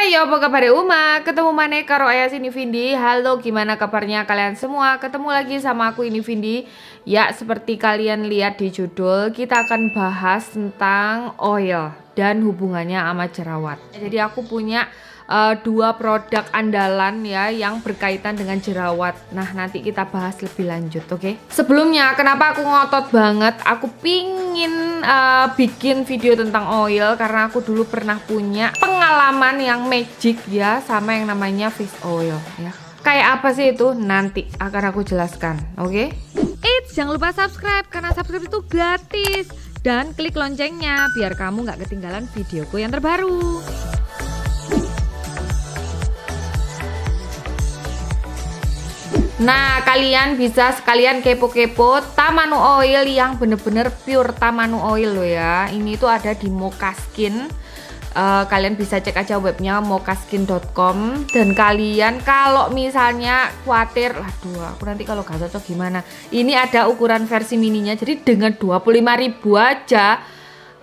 Ayo, apa kabar Uma? Ketemu mana karo Ayah sini Vindi. Halo, gimana kabarnya kalian semua? Ketemu lagi sama aku ini Vindi. Ya, seperti kalian lihat di judul, kita akan bahas tentang oil dan hubungannya sama jerawat. Jadi aku punya dua produk andalan ya yang berkaitan dengan jerawat. Nah, nanti kita bahas lebih lanjut, oke? Sebelumnya, kenapa aku ngotot banget? Aku pingin bikin video tentang oil karena aku dulu pernah punya pengalaman yang magic ya sama yang namanya fish oil ya. Kayak apa sih itu? Nanti akan aku jelaskan, oke? Eits, jangan lupa subscribe karena subscribe itu gratis dan klik loncengnya biar kamu nggak ketinggalan videoku yang terbaru. Nah, kalian bisa sekalian kepo-kepo Tamanu Oil yang bener-bener pure Tamanu Oil loh ya. Ini tuh ada di Mokaskin. Kalian bisa cek aja webnya mokaskin.com. Dan kalian kalau misalnya khawatir, aduh aku nanti kalau gak cocok gimana. Ini ada ukuran versi mininya. Jadi dengan 25.000 aja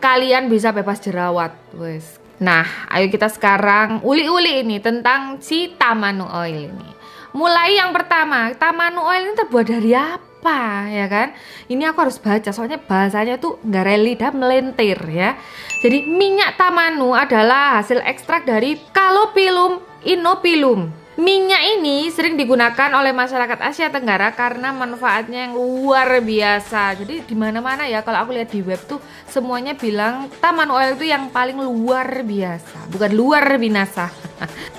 kalian bisa bebas jerawat, wes. Nah, ayo kita sekarang uli-uli ini tentang si Tamanu Oil ini. Mulai yang pertama, Tamanu Oil ini terbuat dari apa ya kan? Ini aku harus baca soalnya bahasanya tuh nggak reli dan melentir ya. Jadi minyak Tamanu adalah hasil ekstrak dari Calophyllum inophyllum. Minyak ini sering digunakan oleh masyarakat Asia Tenggara karena manfaatnya yang luar biasa. Jadi di mana-mana ya kalau aku lihat di web tuh semuanya bilang Tamanu Oil itu yang paling luar biasa, bukan luar binasa.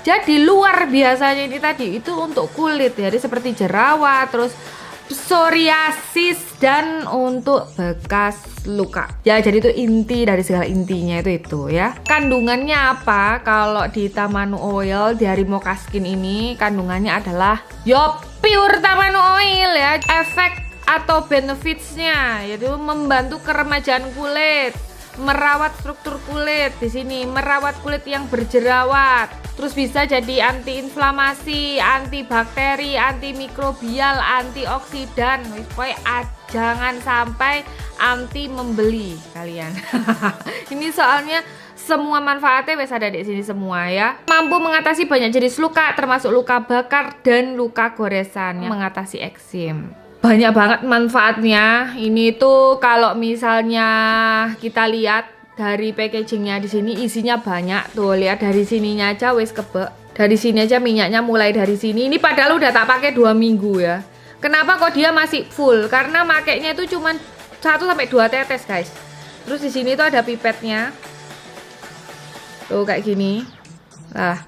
Jadi luar biasanya ini tadi itu untuk kulit ya, seperti jerawat, terus psoriasis dan untuk bekas luka. Ya, jadi itu inti dari segala intinya itu ya. Kandungannya apa? Kalau di Tamanu Oil dari Mokaskin ini kandungannya adalah pure Tamanu Oil ya. Efek atau benefitsnya yaitu membantu keremajaan kulit, merawat struktur kulit di sini, merawat kulit yang berjerawat. Terus bisa jadi anti-inflamasi, antibakteri, antimikrobial, antioksidan. Pokoknya jangan sampai anti membeli kalian. Ini soalnya semua manfaatnya wes ada di sini semua ya. Mampu mengatasi banyak jenis luka termasuk luka bakar dan luka goresan, mengatasi eksim. Banyak banget manfaatnya. Ini tuh kalau misalnya kita lihat dari packagingnya di sini isinya banyak tuh, lihat dari sininya aja wes kebek. Dari sini aja minyaknya mulai dari sini. Ini padahal udah tak pakai 2 minggu ya. Kenapa kok dia masih full? Karena makainya itu cuma 1-2 tetes guys. Terus di sini tuh ada pipetnya. Tuh kayak gini. Nah,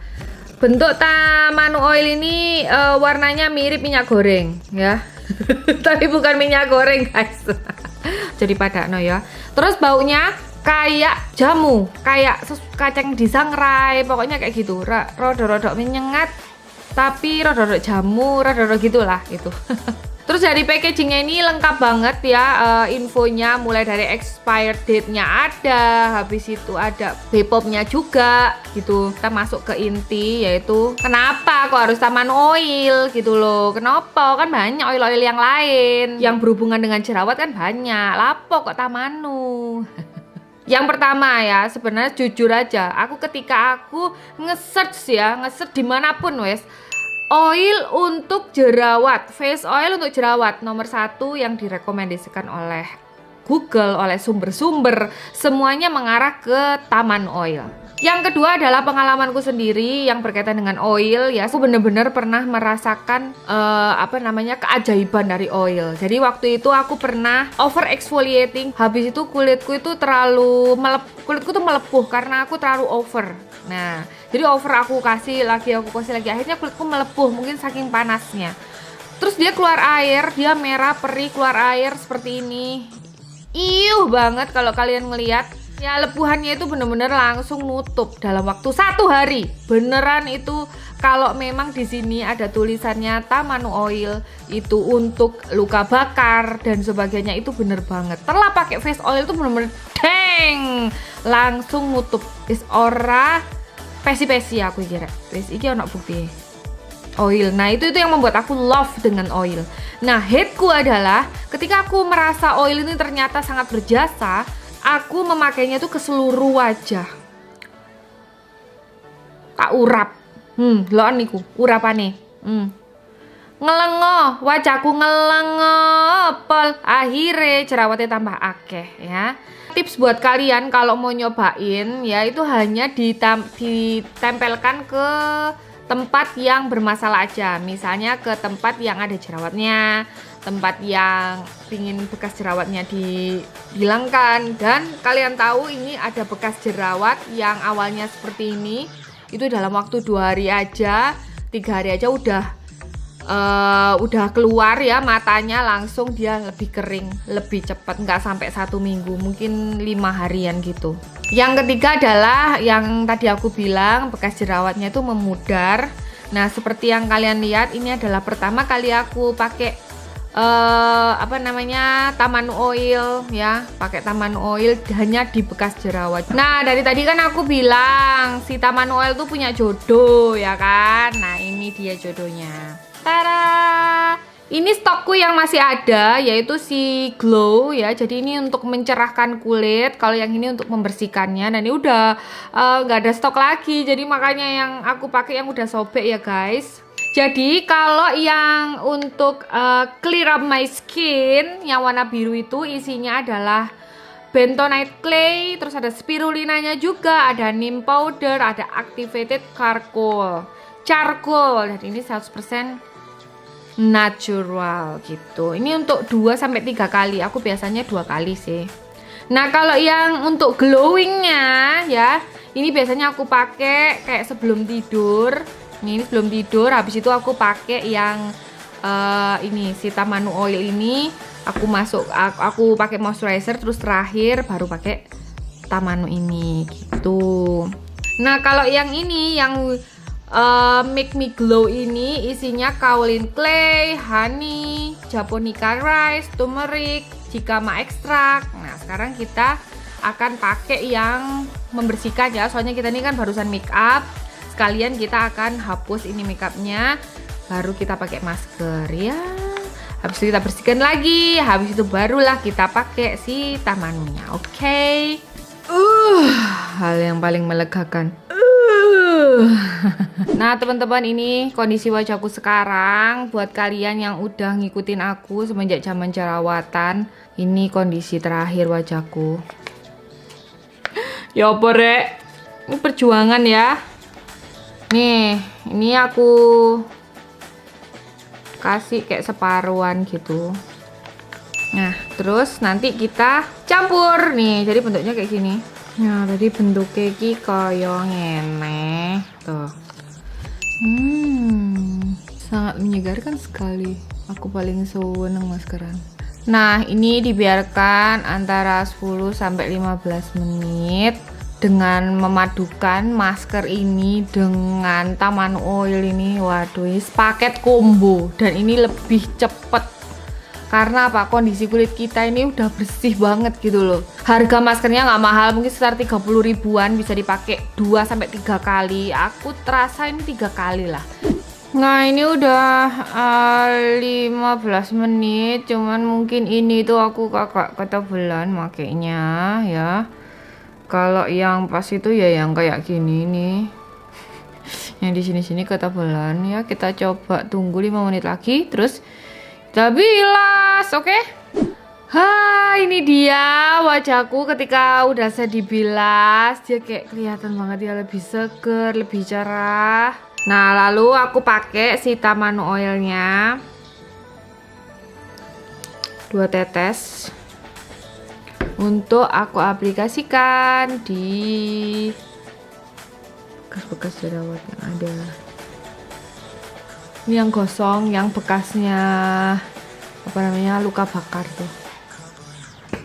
bentuk Tamanu Oil ini warnanya mirip minyak goreng ya. Tapi bukan minyak goreng guys. Jadi padakno ya. Terus baunya kayak jamu, kayak kacang disangrai, pokoknya kayak gitu. Rodok-rodok menyengat, tapi rodok-rodok jamu, rodok-rodok gitulah gitu. Terus dari packagingnya ini lengkap banget ya, infonya mulai dari expired date-nya ada, habis itu ada Bepom-nya juga gitu. Kita masuk ke inti yaitu kenapa kok harus Tamanu Oil gitu loh. Kenapa? Kan banyak oil-oil yang lain yang berhubungan dengan jerawat kan banyak. Lapo kok Tamanu? Yang pertama ya, sebenarnya jujur aja, ketika aku nge-search dimanapun wes, oil untuk jerawat, face oil untuk jerawat nomor 1 yang direkomendasikan oleh Google, oleh sumber-sumber, semuanya mengarah ke Tamanu Oil. Yang kedua adalah pengalamanku sendiri yang berkaitan dengan oil ya. Aku bener-bener pernah merasakan keajaiban dari oil. Jadi waktu itu aku pernah over exfoliating, habis itu kulitku tuh melepuh karena aku terlalu over. Nah, jadi over aku kasih lagi, akhirnya kulitku melepuh mungkin saking panasnya. Terus dia keluar air, dia merah perih keluar air seperti ini. Iuh banget kalau kalian ngelihat. Ya, lepuhannya itu bener-bener langsung nutup dalam waktu 1 hari. Beneran itu kalau memang di sini ada tulisannya Tamanu Oil itu untuk luka bakar dan sebagainya, itu bener banget. Setelah pakai face oil itu bener-bener deng, langsung nutup. Is ora pesi-pesi aku kira. Wis iki ono bukti. Oil. Nah, itu yang membuat aku love dengan oil. Nah, hateku adalah ketika aku merasa oil ini ternyata sangat berjasa, aku memakainya tuh ke seluruh wajah. tak urap. Lho niku urapane. Ngelengo, wajahku ngelengo pol, akhirnya jerawatnya tambah akeh ya. Tips buat kalian kalau mau nyobain ya, itu hanya ditempelkan ke tempat yang bermasalah aja. Misalnya ke tempat yang ada jerawatnya, tempat yang pingin bekas jerawatnya dihilangkan. Dan kalian tahu ini ada bekas jerawat yang awalnya seperti ini, itu dalam waktu 2 hari aja, 3 hari aja udah keluar ya matanya, langsung dia lebih kering, lebih cepat, nggak sampai 1 minggu, mungkin 5 harian gitu. Yang ketiga adalah yang tadi aku bilang, bekas jerawatnya itu memudar. Nah seperti yang kalian lihat, ini adalah pertama kali aku pakai Tamanu Oil ya, pakai Tamanu Oil hanya di bekas jerawat. Nah dari tadi kan aku bilang si Tamanu Oil tuh punya jodoh ya kan. Nah ini dia jodohnya. Tada! Ini stokku yang masih ada, yaitu si Glow ya. Jadi ini untuk mencerahkan kulit, kalau yang ini untuk membersihkannya. Dan ini udah nggak ada stok lagi, jadi makanya yang aku pakai yang udah sobek ya guys. Jadi kalau yang untuk clear up my skin yang warna biru itu isinya adalah bentonite clay, terus ada spirulinanya juga, ada neem powder, ada activated charcoal, dan ini 100% natural gitu. Ini untuk 2-3 kali. Aku biasanya 2 kali sih. Nah kalau yang untuk glowingnya ya, ini biasanya aku pakai kayak sebelum tidur. Ini sebelum tidur. Habis itu aku pakai yang ini si Tamanu Oil ini. Aku pakai moisturizer, terus terakhir baru pakai Tamanu ini gitu. Nah kalau yang ini yang Make Me Glow ini isinya kaolin clay, honey, japonica rice, turmeric, jicama ekstrak. Nah sekarang kita akan pakai yang membersihkan ya, soalnya kita ini kan barusan make up, sekalian kita akan hapus ini make upnya, baru kita pakai masker ya. Habis itu kita bersihkan lagi, habis itu barulah kita pakai si Tamanunya. Oke. Hal yang paling melegakan. Nah teman-teman, ini kondisi wajahku sekarang. Buat kalian yang udah ngikutin aku semenjak zaman jerawatan, ini kondisi terakhir wajahku. Ya apa rek, ini perjuangan ya. Nih, ini aku kasih kayak separuhan gitu. Nah terus nanti kita campur nih, jadi bentuknya kayak gini. Nah tadi bentuknya kayak ngene tuh. Sangat menyegarkan sekali. Aku paling seneng maskeran. Nah ini dibiarkan antara 10-15 menit dengan memadukan masker ini dengan Tamanu Oil ini. Waduh, ini paket combo dan ini lebih cepet. Karena apa? Kondisi kulit kita ini udah bersih banget gitu loh. Harga maskernya nggak mahal, mungkin sekitar 30 ribuan, bisa dipakai 2-3 kali. Aku terasa ini 3 kali lah. Nah ini udah 15 menit, cuman mungkin ini tuh aku kakak ketebelan makainya ya. Kalau yang pas itu ya yang kayak gini nih. Yang di sini-sini ketebelan ya. Kita coba tunggu 5 menit lagi, terus kita bilas, oke? Ini dia wajahku ketika udah saya dibilas. Dia kayak kelihatan banget, dia lebih seger, lebih cerah. Nah lalu aku pakai si Tamanu Oilnya 2 tetes untuk aku aplikasikan di bekas-bekas jerawat yang ada. Ini yang gosong, yang bekasnya apa namanya, luka bakar tuh.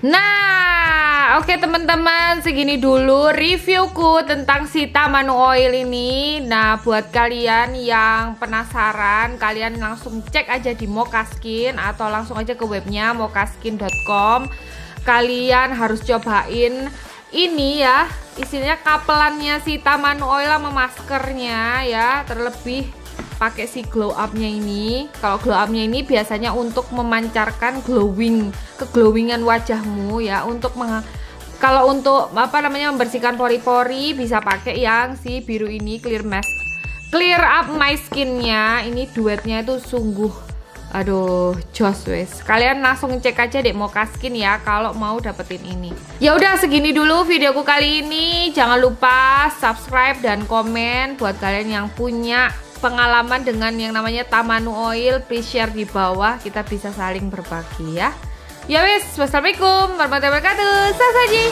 Nah, oke teman-teman, segini dulu reviewku tentang si Tamanu Oil ini. Nah, buat kalian yang penasaran, kalian langsung cek aja di Mokaskin atau langsung aja ke webnya mokaskin.com. Kalian harus cobain ini ya, isinya kapelannya si Tamanu Oil sama maskernya ya, terlebih pakai si glow up-nya ini. Kalau glow up-nya ini biasanya untuk memancarkan keglowingan wajahmu ya, untuk Kalau untuk membersihkan pori-pori bisa pakai yang si biru ini, Clear Up My Skin-nya. Ini duetnya itu sungguh aduh jos wes. Kalian langsung cek aja deh Mokaskin ya kalau mau dapetin ini. Ya udah segini dulu videoku kali ini. Jangan lupa subscribe dan komen buat kalian yang punya pengalaman dengan yang namanya Tamanu Oil, please share di bawah, kita bisa saling berbagi ya. Ya wes, wassalamualaikum warahmatullahi wabarakatuh. Sasaji.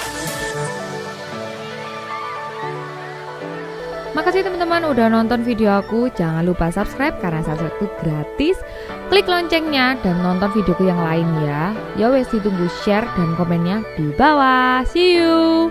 Makasih teman-teman udah nonton video aku. Jangan lupa subscribe karena subscribe itu gratis. Klik loncengnya dan nonton videoku yang lain ya. Ya wes, ditunggu share dan komennya di bawah. See you.